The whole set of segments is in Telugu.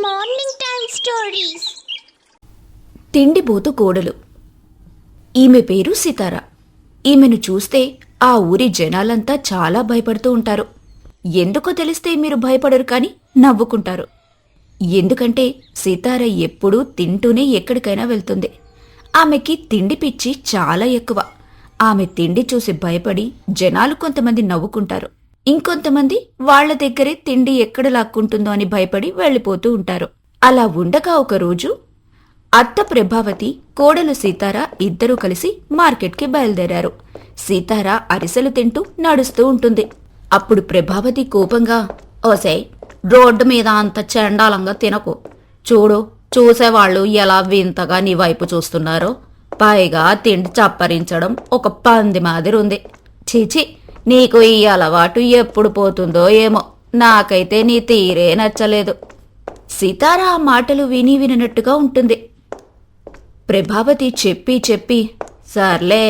Morning time stories. తిండిబోతు కోడలు. ఈమె పేరు సితార. ఈమెను చూస్తే ఆ ఊరి జనాలంతా చాలా భయపడుతూ ఉంటారు. ఎందుకో తెలిస్తే మీరు భయపడరు కాని నవ్వుకుంటారు. ఎందుకంటే సితార ఎప్పుడూ తింటూనే ఎక్కడికైనా వెళ్తుంది. ఆమెకి తిండి పిచ్చి చాలా ఎక్కువ. ఆమె తిండి చూసి భయపడి జనాలు కొంతమంది నవ్వుకుంటారు. ఇంకొంతమంది వాళ్ల దగ్గరే తిండి ఎక్కడ లాక్కుంటుందో అని భయపడి వెళ్లిపోతూ ఉంటారు. అలా ఉండగా ఒకరోజు అత్త ప్రభావతి, కోడలు సీతార ఇద్దరూ కలిసి మార్కెట్కి బయలుదేరారు. సీతార అరిసెలు తింటూ నడుస్తూ ఉంటుంది. అప్పుడు ప్రభావతి కోపంగా, ఓసేయ్, రోడ్డు మీద అంత చండాలంగా తినకు. చూడు, చూసేవాళ్లు ఎలా వింతగా నీ వైపు చూస్తున్నారో. పైగా తిండి చప్పరించడం ఒక పంది మాదిరుంది. చీచి, నీకు ఈ అలవాటు ఎప్పుడు పోతుందో ఏమో. నాకైతే నీ తీరే నచ్చలేదు. సీతార ఆ మాటలు విని వినట్టుగా ఉంటుంది. ప్రభావతి చెప్పి సర్లే,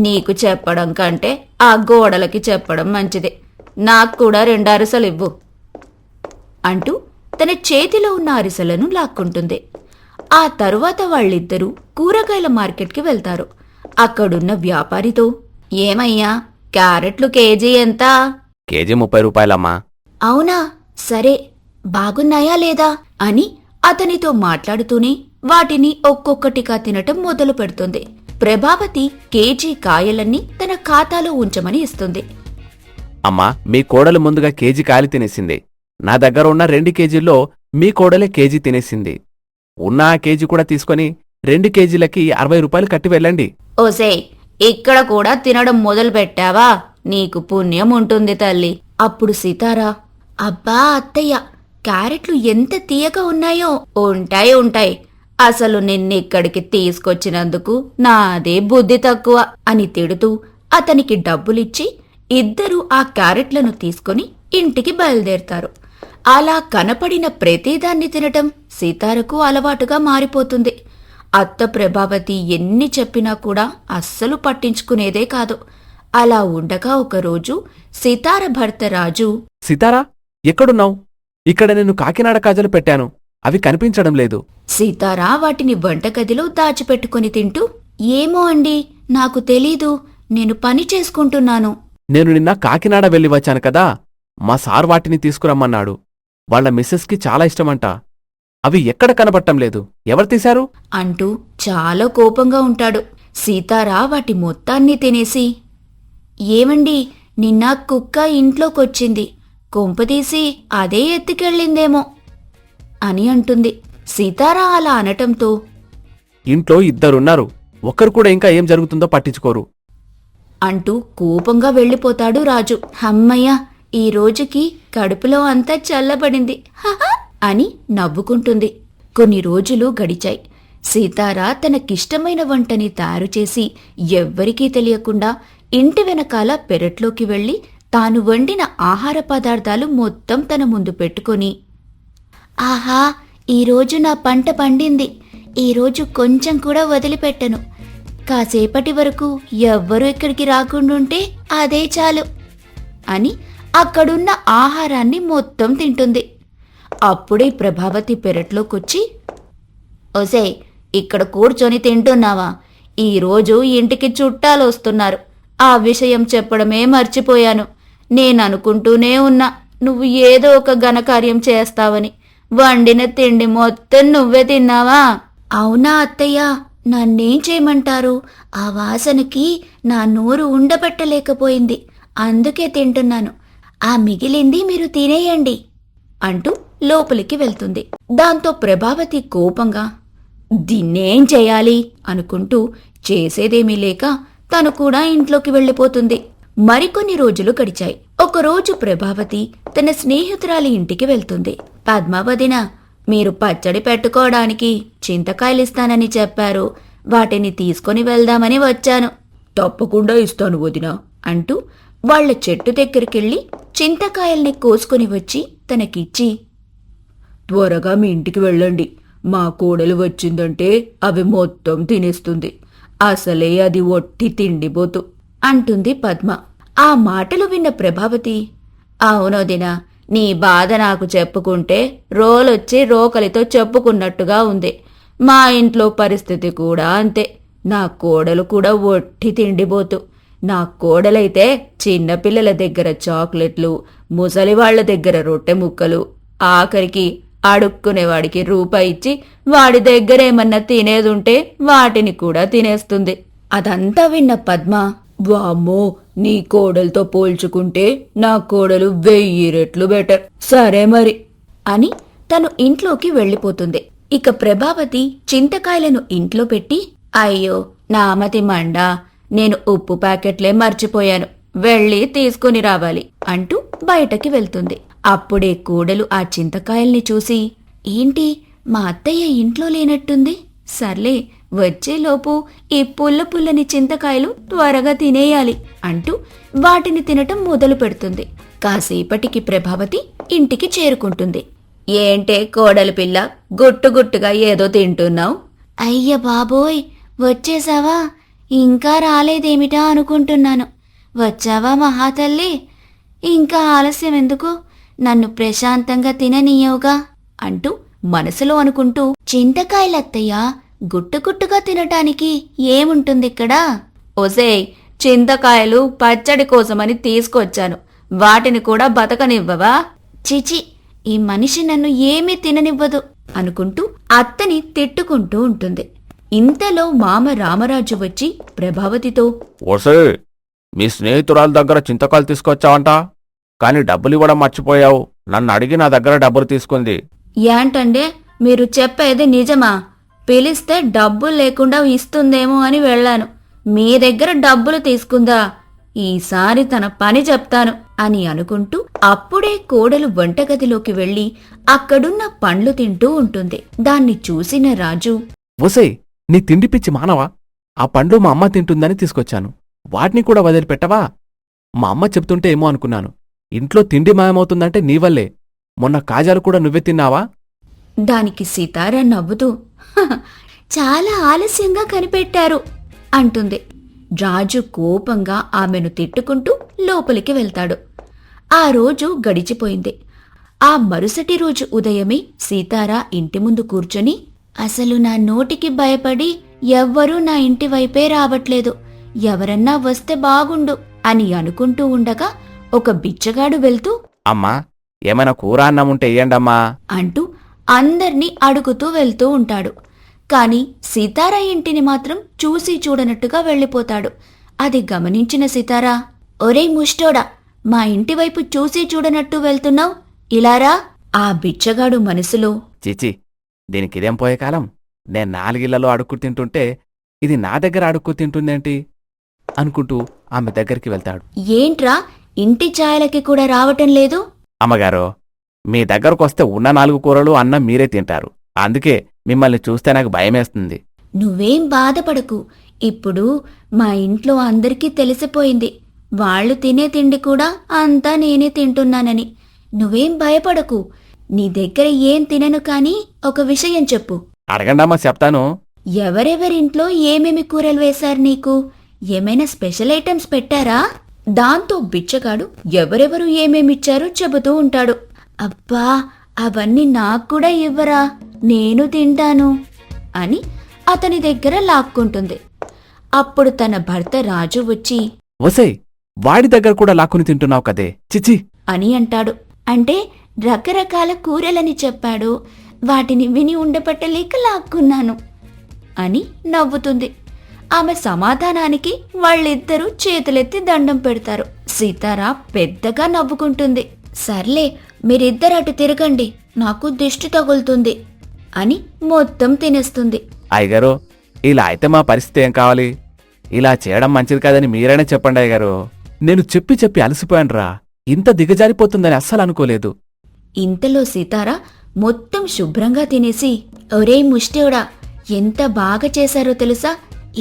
నీకు చెప్పడం కంటే ఆ గోడలకి చెప్పడం మంచిది. నాకు కూడా 2 అరిసెలివ్వు అంటూ తన చేతిలో ఉన్న అరిసెలను లాక్కుంటుంది. ఆ తరువాత వాళ్ళిద్దరూ కూరగాయల మార్కెట్కి వెళ్తారు. అక్కడున్న వ్యాపారితో, ఏమయ్యా, క్యారెట్లు కేజీ ఎంత? కేజీ 30 రూపాయలమ్మా. అవునా, సరే, బాగున్నాయా లేదా అని అతనితో మాట్లాడుతూనే వాటిని ఒక్కొక్కటిగా తినటం మొదలు పెడుతుంది. ప్రభావతి కేజీ కాయలన్నీ తన ఖాతాలో ఉంచమని ఇస్తుంది. అమ్మా, మీ కోడలు ముందుగా కేజీ కాయలు తినేసింది. నా దగ్గర ఉన్న 2 కేజీల్లో మీ కోడలే కేజీ తినేసింది. ఉన్న ఆ కేజీ కూడా తీసుకొని 2 కేజీలకి 60 రూపాయలు కట్టి వెళ్ళండి. ఓసే, ఇక్కడ కూడా తినడం మొదలు పెట్టావా? నీకు పుణ్యం ఉంటుంది తల్లి. అప్పుడు సీతారా, అబ్బా అత్తయ్య, క్యారెట్లు ఎంత తీయగా ఉన్నాయో. ఉంటాయి, అసలు నిన్నిక్కడికి తీసుకొచ్చినందుకు నాదే బుద్ధి తక్కువ అని తిడుతూ అతనికి డబ్బులిచ్చి ఇద్దరూ ఆ క్యారెట్లను తీసుకుని ఇంటికి బయలుదేరతారు. అలా కనపడిన ప్రతిదాన్ని తినటం సీతారకు అలవాటుగా మారిపోతుంది. అత్త ప్రభావతి ఎన్ని చెప్పినా కూడా అస్సలు పట్టించుకునేదే కాదు. అలా ఉండగా ఒకరోజు సీతార భర్త రాజు, సీతారా, ఎక్కడున్నావు? ఇక్కడ నేను కాకినాడ కాజలు పెట్టాను, అవి కనిపించడం లేదు. సీతారా వాటిని వంటగదిలో దాచిపెట్టుకుని తింటూ, ఏమో అండి, నాకు తెలీదు, నేను పని చేసుకుంటున్నాను. నేను నిన్న కాకినాడ వెళ్ళి వచ్చాను కదా, మా సార్ వాటిని తీసుకురమ్మన్నాడు. వాళ్ల మిస్సెస్కి చాలా ఇష్టమంట. అవి ఎక్కడ కనబట్టం లేదు, ఎవరు తీశారు అంటూ చాలా కోపంగా ఉంటాడు. సీతారా వాటి మొత్తాన్ని తినేసి, ఏమండి, నిన్న కుక్క ఇంట్లోకొచ్చింది, కొంపదీసి అదే ఎత్తుకెళ్ళిందేమో అని అంటుంది. సీతారా అలా అనటంతో, ఇంట్లో 2 ఉన్నారు, ఒక్కరు కూడా ఇంకా ఏం జరుగుతుందో పట్టించుకోరు అంటూ కోపంగా వెళ్ళిపోతాడు రాజు. హమ్మయ్య, ఈ రోజుకి కడుపులో అంతా చల్లబడింది అని నవ్వుకుంటుంది. కొన్ని రోజులు గడిచాయి. సీతారా తనకిష్టమైన వంటని తయారుచేసి ఎవ్వరికీ తెలియకుండా ఇంటి వెనకాల పెరట్లోకి వెళ్లి తాను వండిన ఆహార పదార్థాలు మొత్తం తన ముందు పెట్టుకొని, ఆహా, ఈరోజు నా పంట పండింది, ఈరోజు కొంచెం కూడా వదిలిపెట్టను, కాసేపటి వరకు ఎవ్వరూ ఇక్కడికి రాకుండుంటే అదే చాలు అని అక్కడున్న ఆహారాన్ని మొత్తం తింటుంది. అప్పుడే ప్రభావతి పెరట్లోకొచ్చి, ఓసే, ఇక్కడ కూర్చొని తింటున్నావా? ఈరోజు ఇంటికి చుట్టాలు వస్తున్నారు, ఆ విషయం చెప్పడమే మర్చిపోయాను. నేననుకుంటూనే ఉన్నా నువ్వు ఏదో ఒక ఘనకార్యం చేస్తావని. వండిన తిండి మొత్తం నువ్వే తిన్నావా? అవునా అత్తయ్య, నన్నేం చేయమంటారు? ఆ వాసనకి నా నోరు ఉండబెట్టలేకపోయింది, అందుకే తింటున్నాను. ఆ మిగిలింది మీరు తినేయండి అంటూ లోపలికి వెళ్తుంది. దాంతో ప్రభావతి కోపంగా, దీన్నేం చేయాలి అనుకుంటూ చేసేదేమీ లేక తను కూడా ఇంట్లోకి వెళ్ళిపోతుంది. మరికొన్ని రోజులు గడిచాయి. ఒకరోజు ప్రభావతి తన స్నేహితురాలి ఇంటికి వెళ్తుంది. పద్మావదిన, మీరు పచ్చడి పెట్టుకోవడానికి చింతకాయలిస్తానని చెప్పారు, వాటిని తీసుకొని వెళ్దామని వచ్చాను. తప్పకుండా ఇస్తాను వదినా అంటూ వాళ్ల చెట్టు దగ్గరికెళ్లి చింతకాయల్ని కోసుకొని వచ్చి తనకిచ్చి, త్వరగా మీ ఇంటికి వెళ్ళండి, మా కోడలు వచ్చిందంటే అవి మొత్తం తినేస్తుంది, అసలే అది ఒట్టి తిండిపోతు అంటుంది పద్మ. ఆ మాటలు విన్న ప్రభావతి, అవునోదినా, నీ బాధ నాకు చెప్పుకుంటే రోలొచ్చి రోకలితో చెప్పుకున్నట్టుగా ఉంది. మా ఇంట్లో పరిస్థితి కూడా అంతే. నా కోడలు కూడా ఒట్టి తిండిపోతు. నా కోడలైతే చిన్నపిల్లల దగ్గర చాక్లెట్లు, ముసలివాళ్ల దగ్గర రొట్టె ముక్కలు, ఆఖరికి అడుక్కునేవాడికి రూపాయి ఇచ్చి వాడి దగ్గరేమన్నా తినేదుంటే వాటిని కూడా తినేస్తుంది. అదంతా విన్న పద్మ, వామ్మో, నీ కోడలతో పోల్చుకుంటే నా కోడలు 1000 రెట్లు బెటర్. సరే మరి అని తను ఇంట్లోకి వెళ్ళిపోతుంది. ఇక ప్రభావతి చింతకాయలను ఇంట్లో పెట్టి, అయ్యో నామతి మండా, నేను ఉప్పు ప్యాకెట్లే మర్చిపోయాను, వెళ్ళి తీసుకుని రావాలి అంటూ బయటకి వెళ్తుంది. అప్పుడే కోడలు ఆ చింతకాయల్ని చూసి, ఏంటి మా అత్తయ్య ఇంట్లో లేనట్టుంది, సర్లే వచ్చేలోపు ఈ పుల్లని చింతకాయలు త్వరగా తినేయాలి అంటూ వాటిని తినటం మొదలు పెడుతుంది. కాసేపటికి ప్రభావతి ఇంటికి చేరుకుంటుంది. ఏంటే కోడలు పిల్ల, గుట్టుగా ఏదో తింటున్నావు? అయ్య బాబోయ్, వచ్చేసావా? ఇంకా రాలేదేమిటా అనుకుంటున్నాను. వచ్చావా మహాతల్లి? ఇంకా ఆలస్యం ఎందుకు? నన్ను ప్రశాంతంగా తిననీయవుగా అంటూ మనసులో అనుకుంటూ, చింతకాయలత్తయ్య, గుట్టుగా తినటానికి ఏముంటుందిక్కడ? ఒసేయ్, చింతకాయలు పచ్చడి కోసమని తీసుకొచ్చాను, వాటిని కూడా బతకనివ్వవా? చిచి, ఈ మనిషి నన్ను ఏమీ తిననివ్వదు అనుకుంటూ అత్తని తిట్టుకుంటూ ఉంటుంది. ఇంతలో మామ రామరాజు వచ్చి ప్రభావతితో, ఓసే, మీ స్నేహితురాల దగ్గర చింతకాయలు తీసుకొచ్చావంట, కాని డబ్బులు ఇవ్వడం మర్చిపోయావు. నన్ను అడిగి నా దగ్గర డబ్బులు తీసుకుంది. ఏంటండే, మీరు చెప్పేది నిజమా? పిలిస్తే డబ్బులు లేకుండా ఇస్తుందేమో అని వెళ్ళాను, మీ దగ్గర డబ్బులు తీసుకుందా? ఈసారి తన పని చెప్తాను అని అనుకుంటూ అప్పుడే కోడలు వంటగదిలోకి వెళ్లి అక్కడున్న పండ్లు తింటూ ఉంటుంది. దాన్ని చూసిన రాజు, ఓసే, నీ తిండి పిచ్చి మానవా? ఆ పండ్లు మా అమ్మ తింటుందని తీసుకొచ్చాను, వాటిని కూడా వదిలిపెట్టవా? మా అమ్మ చెప్తుంటే ఏమో అనుకున్నాను. ఇంట్లో తిండి మాయమవుతుందంటే నీవల్లే. మొన్న కాజాలు కూడా నువ్వే తిన్నావా? దానికి సితారా నవ్వుతూ, చాలా ఆలస్యంగా కనిపెట్టారు అంటుంది. రాజు కోపంగా ఆమెను తిట్టుకుంటూ లోపలికి వెళ్తాడు. ఆ రోజు గడిచిపోయింది. ఆ మరుసటి రోజు ఉదయమే సీతారా ఇంటి ముందు కూర్చొని, అసలు నా నోటికి భయపడి ఎవ్వరూ నా ఇంటి వైపే రావట్లేదు, ఎవరన్నా వస్తే బాగుండు అని అనుకుంటూ ఉండగా ఒక బిచ్చగాడు వెళ్తూ, అమ్మా, ఏమైనా కూర అన్నం ఉంటే ఇయ్యండమ్మా అంటూ అందర్నీ అడుగుతూ వెళ్తూ ఉంటాడు. కాని సీతారా ఇంటిని మాత్రం చూసి చూడనట్టుగా వెళ్ళిపోతాడు. అది గమనించిన సీతారా, ఒరేయ్ ముష్టోడా, మా ఇంటి వైపు చూసి చూడనట్టు వెళ్తున్నావు, ఇలారా. ఆ బిచ్చగాడు మనసులో, చీచి, దీనికిదేం పోయే కాలం? నేను 4 ఇళ్లలో అడుక్కు తింటుంటే ఇది నా దగ్గర అడుక్కు తింటుందేంటి అనుకుంటూ ఆమె దగ్గరికి వెళ్తాడు. ఏంట్రా, ఇంటి ఛాయలకి కూడా రావటం లేదు? అమ్మగారో, మీ దగ్గరకొస్తే ఉన్న 4 కూరలు అన్నం మీరే తింటారు, అందుకే మిమ్మల్ని చూస్తే నాకు భయమేస్తుంది. నువ్వేం బాధపడకు, ఇప్పుడు మా ఇంట్లో అందరికీ తెలిసిపోయింది, వాళ్ళు తినే తిండి కూడా అంతా నేనే తింటున్నానని. నువ్వేం భయపడకు, నీ దగ్గర ఏం తినను కాని ఒక విషయం చెప్పు. అడగండమ్మా, చెప్తాను. ఎవరెవరింట్లో ఏమేమి కూరలు వేశారు నీకు? ఏమైనా స్పెషల్ ఐటమ్స్ పెట్టారా? దాంతో బిచ్చగాడు ఎవరెవరు ఏమేమిచ్చారో చెబుతూ ఉంటాడు. అబ్బా, అవన్నీ నాక్కూడా ఇవ్వరా, నేను తింటాను అని అతని దగ్గర లాక్కుంటుంది. అప్పుడు తన భర్త రాజు వచ్చి, ఒసేయ్, వాడి దగ్గర కూడా లాక్కుని తింటున్నావు కదే, చిచి అని అంటాడు. అంటే రకరకాల కూరలని చెప్పాడు, వాటిని విని ఉండపట్టలేక లాక్కున్నాను అని నవ్వుతుంది. ఆమె సమాధానానికి వాళ్ళిద్దరూ చేతులెత్తి దండం పెడతారు. సీతారా పెద్దగా నవ్వుకుంటుంది. సర్లే, మీరిద్దరు అటు తిరగండి, నాకు దిష్టి తగులుతుంది అని మొత్తం తినేస్తుంది. అయ్యగారు, ఇలా అయితే మా పరిస్థితి ఏం కావాలి? ఇలా చేయడం మంచిది కాదని మీరైనా చెప్పండి అయ్యగారు. నేను చెప్పి చెప్పి అలసిపోయానురా, ఇంత దిగజారిపోతుందని అస్సలు అనుకోలేదు. ఇంతలో సీతారా మొత్తం శుభ్రంగా తినేసి, ఒరేయ్ ముష్టోడా, ఎంత బాగా చేశారో తెలుసా?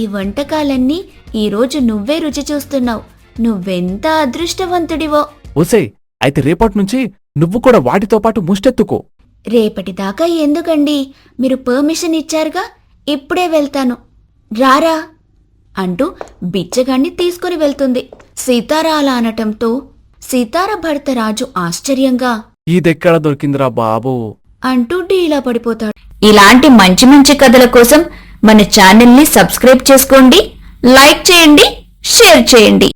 ఈ వంటకాలన్నీ ఈరోజు నువ్వే రుచి చూస్తున్నావు, నువ్వెంత అదృష్టవంతుడివో. ఒసేయ్, అయితే రేపటి నువ్వు కూడా వాటితో పాటు ముష్టెత్తుకో. రేపటిదాకా ఎందుకండి? మీరు పర్మిషన్ ఇచ్చారుగా, ఇప్పుడే వెళ్తాను, రారా అంటూ బిచ్చగాణ్ణి తీసుకుని వెళ్తుంది. సీతారా అలా అనటంతో సీతారా భర్త రాజు ఆశ్చర్యంగా, ఇదెక్కడ దొరికిందిరా బాబు అంటూ డీలా పడిపోతాడు. ఇలాంటి మంచి మంచి కథల కోసం మన ఛానల్ని సబ్స్క్రైబ్ చేసుకోండి, లైక్ చేయండి, షేర్ చేయండి.